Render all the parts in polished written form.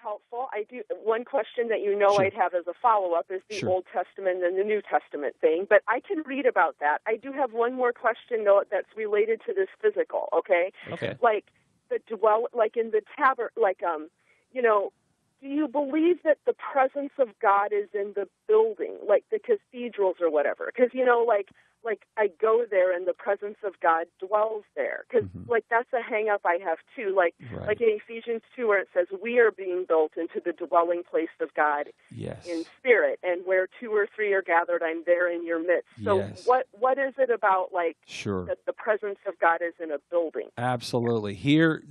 helpful. I do. One question that Sure. I'd have as a follow-up is the Sure. Old Testament and the New Testament thing, but I can read about that. I do have one more question, though, that's related to this physical, okay? Okay. Like in the do you believe that the presence of God is in the building, like the cathedrals or whatever? Because, I go there and the presence of God dwells there. Because, that's a hang-up I have, too. Like in Ephesians 2, where it says, we are being built into the dwelling place of God in spirit. And where 2 or 3 are gathered, I'm there in your midst. So what is it about, that the presence of God is in a building? Absolutely. Here,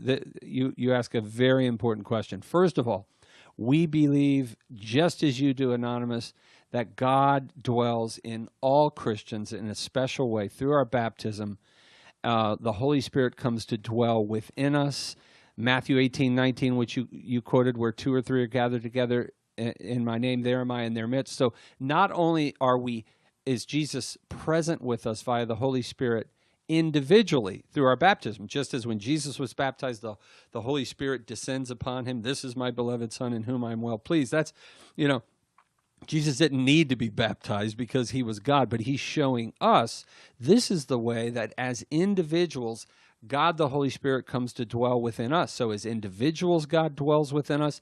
you ask a very important question. First of all, we believe, just as you do, Anonymous, that God dwells in all Christians in a special way. Through our baptism, the Holy Spirit comes to dwell within us. Matthew 18:19, which you quoted, where 2 or 3 are gathered together in my name, there am I in their midst. So not only is Jesus present with us via the Holy Spirit individually through our baptism, just as when Jesus was baptized, the Holy Spirit descends upon him. This is my beloved Son in whom I am well pleased. That's, Jesus didn't need to be baptized because he was God, but he's showing us this is the way that as individuals, God the Holy Spirit comes to dwell within us. So as individuals, God dwells within us.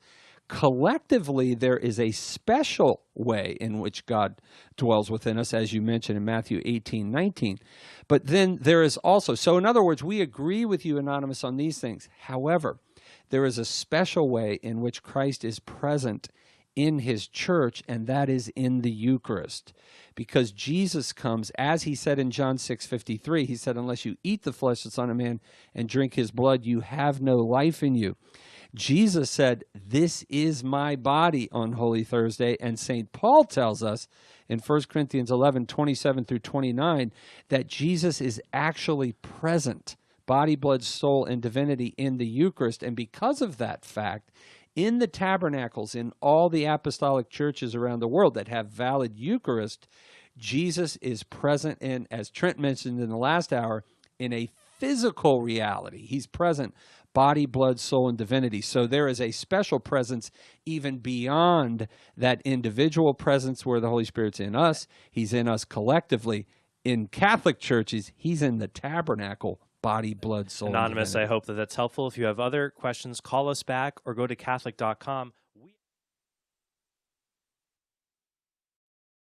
Collectively, there is a special way in which God dwells within us, as you mentioned in Matthew 18:19. But then there is also, so in other words, we agree with you, Anonymous, on these things. However, there is a special way in which Christ is present in his church, and that is in the Eucharist. Because Jesus comes, as he said in John 6:53, he said, unless you eat the flesh of the Son of Man and drink his blood, you have no life in you. Jesus said, this is my body on Holy Thursday, and St. Paul tells us in 1 Corinthians 11:27-29 that Jesus is actually present, body, blood, soul, and divinity in the Eucharist. And because of that fact, in the tabernacles in all the apostolic churches around the world that have valid Eucharist, Jesus is present in, as Trent mentioned in the last hour, in a physical reality. He's present, body, blood, soul, and divinity. So there is a special presence even beyond that individual presence where the Holy Spirit's in us. He's in us collectively. In Catholic churches, he's in the tabernacle, body, blood, soul, Anonymous, and divinity. I hope that's helpful. If you have other questions, call us back or go to Catholic.com.